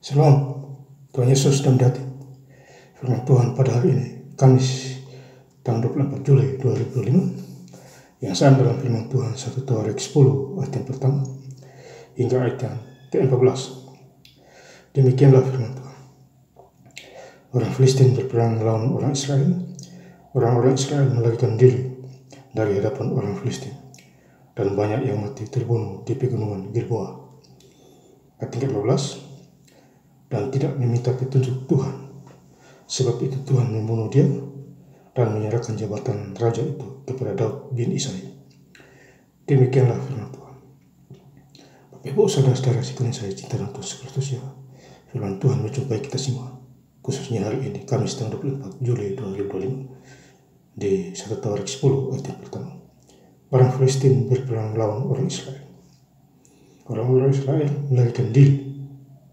Shalom, Tuhan Yesus dan Dati. Firman Tuhan pada hari ini, Kamis, tanggal 24 Juli 2025, yang sama dalam firman Tuhan 1 Tawarik 10 ayat yang pertama hingga ayat yang ke-14. Demikianlah firman Tuhan. Orang Filistin berperang melawan orang Israel. Orang-orang Israel melarikan diri dari hadapan orang Filistin, dan banyak yang mati terbunuh di pegunungan Gilboa. Ayat 15. Dan tidak meminta petunjuk Tuhan, sebab itu Tuhan membunuh dia dan menyerahkan jabatan raja itu kepada Daud bin Isai. Demikianlah firman Tuhan. Bapak Ibu saudara-saudara sekalian saya cinta dan Kristus ya, firman Tuhan menjumpai kita semua, khususnya hari ini Kamis tanggal 24 Juli 2025 di 1 Tawarik 10 ayat yang pertama. Orang Filistin berperang melawan orang Israel. Orang-orang Israel melarikan diri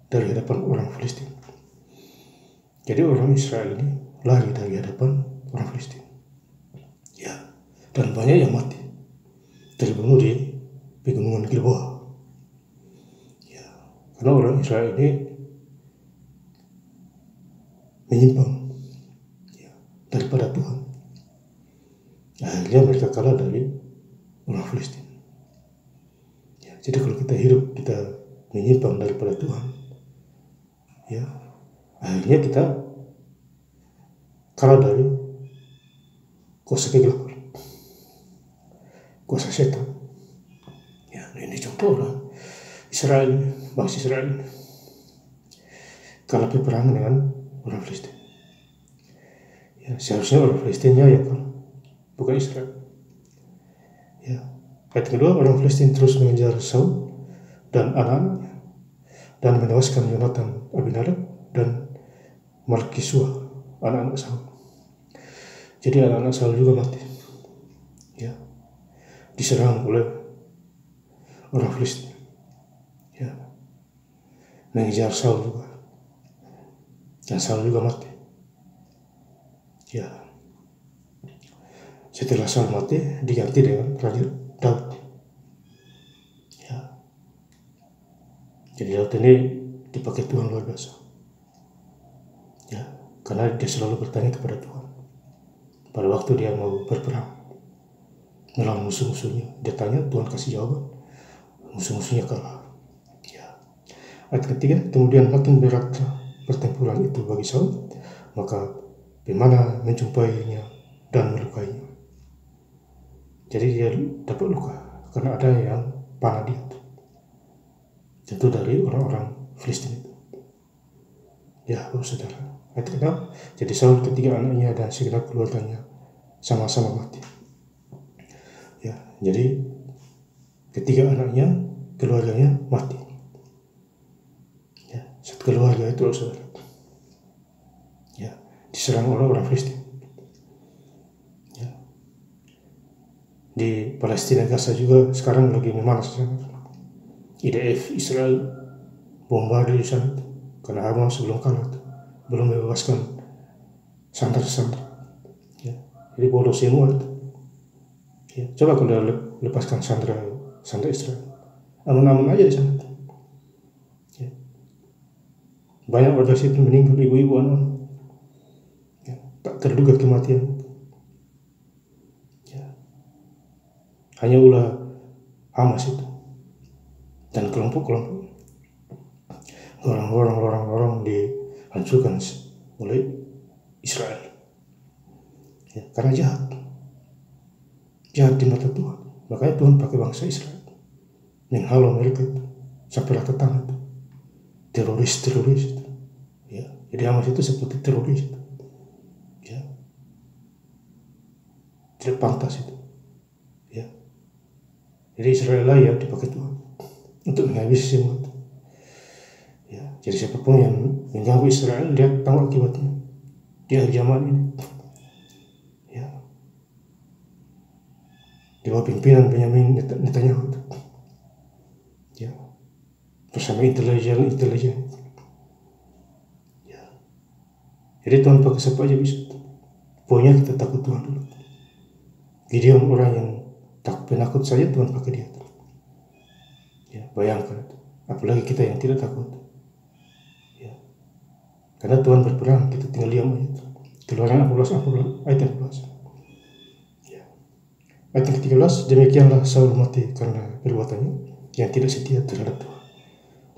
dari hadapan orang Filistin. Jadi orang Israel ini lari dari hadapan orang Filistin. Ya, dan banyak yang mati terbunuh di pegunungan Gilboa. Ya, karena orang Israel ini menyimpang ya, daripada Tuhan. Akhirnya mereka kalah dari orang Filistin. Ya, jadi kalau kita hidup kita menyimpang daripada Tuhan, ya, akhirnya kita kalah dari kuasa kegelapan, kuasa setan. Ya, ini contoh orang Israel, bangsa Israel kalah peperangan dengan orang Filistin. Ya, seharusnya orang Filistinnya yang kalah, bukan Israel. Ya, ayat kedua, orang Filistin terus mengejar Saul dan anak-anaknya dan menewaskan Yonatan, Abinadab, dan Malkisua, anak-anak Saul. Jadi anak-anak Saul juga mati. Ya, diserang oleh orang Filistin. Ya, mengejar Saul juga, dan Saul juga mati. Ya, setelah Saul mati diganti dengan Raja Daud. Ya, jadi Daud ini dipakai Tuhan luar biasa. Ya, karena dia selalu bertanya kepada Tuhan. Pada waktu dia mau berperang melawan musuh-musuhnya, dia tanya, Tuhan kasih jawaban, musuh-musuhnya kalah. Ya. Ayat ketiga, kemudian makin berat pertempuran itu bagi Saul, maka pemana menjumpainya dan melukainya. Jadi dia dapat luka karena ada yang panah dia, tentu dari orang-orang Filistin itu. Ya, saudara. Ayat ke-6, jadi Saul, ketiga anaknya dan segenap keluarganya sama-sama mati. Ya, jadi ketiga anaknya, keluarganya mati. Ya, satu keluarga itu, saudara. Ya, diserang oleh orang Filistin. Ya. Di Palestina, Gaza juga sekarang lagi memanas. IDF Israel bombardir di sana karena Hamas belum kalah, belum membebaskan sandera-sandera. Ya, jadi bodoh semua itu. Ya, coba kalau lepaskan sandera Israel, aman-aman aja di sana. Ya. Banyak warga sipil meninggal, ibu-ibu, anak, ya, tak terduga kematian. Ya. Hanya ulah Hamas itu dan kelompok-kelompok orang-orang dihancurkan oleh Israel. Ya, karena jahat di mata Tuhan. Makanya Tuhan pakai bangsa Israel menghalau mereka itu sampai rata tangan itu, teroris itu. Ya, jadi Hamas itu seperti teroris itu. Ya, tidak pantas itu. Ya, jadi Israel layak dipakai Tuhan untuk menghabisi semua itu. Ya, jadi siapapun yang mengganggu Israel, dia tahu akibatnya di akhir zaman ini. Ya, di bawah pimpinan Benyamin Netanyahu. Ya, bersama intelijen. Ya, jadi Tuhan pakai siapa aja bisa. Pokoknya kita takut Tuhan dulu. Gideon orang yang takut penakut saja Tuhan pakai dia. Ya, bayangkan, apalagi kita yang tidak takut. Ya, Karena Tuhan berperang, kita tinggal diam aja. Keluaran 14 ayat 14. Ya. Ayat 13, demikianlah Saul mati karena perbuatannya yang tidak setia terhadap Tuhan.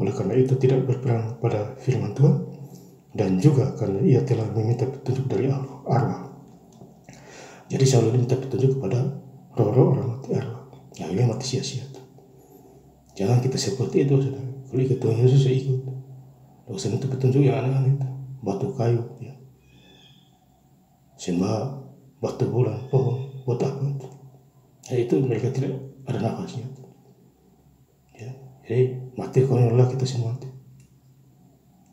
Oleh karena itu tidak berperang pada firman Tuhan, dan juga karena ia telah meminta petunjuk dari arwah. Jadi Saul minta petunjuk kepada roh-roh orang mati arwah. Ya, ini mati sia-sia. Jangan kita seperti itu, saudara. Kalau ikut Tuhan Yesus, saya ikut. Dosa itu petunjuk yang aneh-aneh itu. Batu kayu, ya. Sembah batu bulan, pohon, buat apa itu? Ya, itu mereka tidak ada nafasnya. Ya, jadi mati konyolah kita semua mati.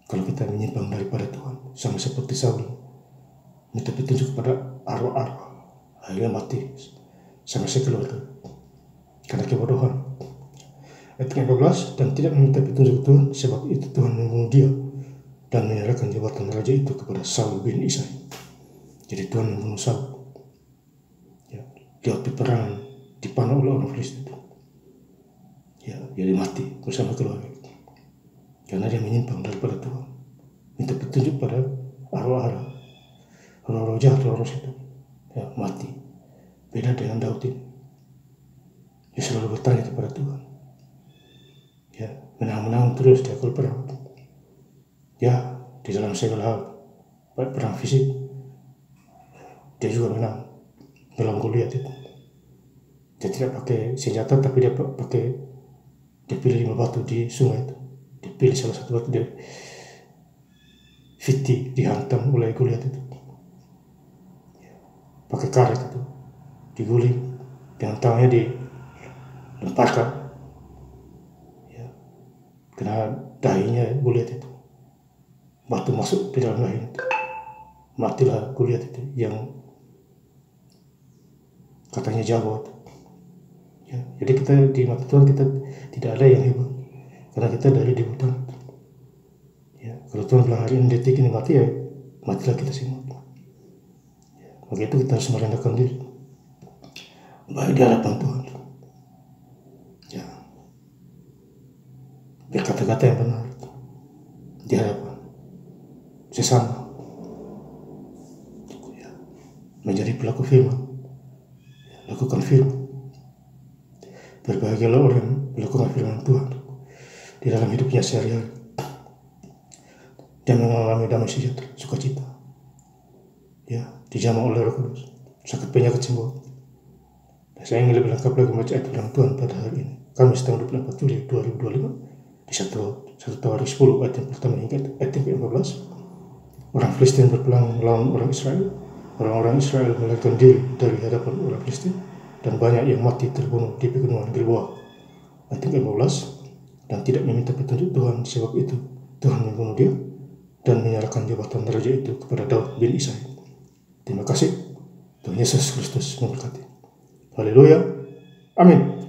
Kalau kita menyimpang daripada Tuhan, sama seperti Saul minta petunjuk kepada arwah-arwah, akhirnya mati sama sekeluarga karena kebodohan. Ayat 15, dan tidak meminta petunjuk Tuhan, sebab itu Tuhan membunuh dia dan menyerahkan jabatan raja itu kepada Saul bin Isai. Jadi Tuhan membunuh Saul. Ya, dia peperangan dipanah oleh orang Filistin. Ya, jadi mati bersama keluarga. Karena dia menyimpang daripada Tuhan. Minta petunjuk pada arwah-arwah. Roh-roh jahat, roh-roh itu. Ya, mati. Beda dengan Daud ini. Dia selalu bertanya kepada Tuhan. Ya, menang-menang terus dia kalau perang. Ya, di dalam segala hal. Baik perang fisik, dia juga menang dalam Goliat itu. Dia tidak pakai senjata, tapi dia pilih 5 batu di sungai itu. Dia pilih salah satu batu, dia fiti dihantam oleh Goliat itu. Pakai karet itu, diguling dengan tangannya dilemparkan. Ya, kena dahinya Goliat itu. Batu masuk di dalam dahi itu. Matilah Goliat itu yang katanya jago itu. Ya, jadi kita di mata Tuhan kita tidak ada yang hebat karena kita dari di hutan. Ya, kalau Tuhan bilang hari ini detik ini mati, ya matilah kita semua. Ya, maka itu kita harus merendahkan diri baik di hadapan Tuhan. Ya, berkata-kata yang benar di hadapan sesama. Ya, menjadi pelaku firman. Ya, lakukan firman. Berbahagialah orang yang melakukan firman Tuhan di dalam hidupnya sehari-hari. Dia mengalami damai sejahtera, sukacita. Ya, dijamah oleh Roh Kudus, sakit penyakit sembuh. Dan saya ingin lebih lengkap lagi membaca ayat firman Tuhan pada hari ini. Kamis tanggal 24 Juli 2025 di 1 Tawarikh 10 ayat yang pertama hingga ayat yang ke-14. Orang Filistin berperang melawan orang Israel. Orang-orang Israel melarikan diri dari hadapan orang Filistin, dan banyak yang mati terbunuh di pegunungan Gilboa. Ayat 15, dan tidak meminta petunjuk Tuhan, sebab itu Tuhan membunuh dia dan menyerahkan jabatan raja itu kepada Daud bin Isai. Terima kasih. Tuhan Yesus Kristus memberkati. Haleluya. Amin.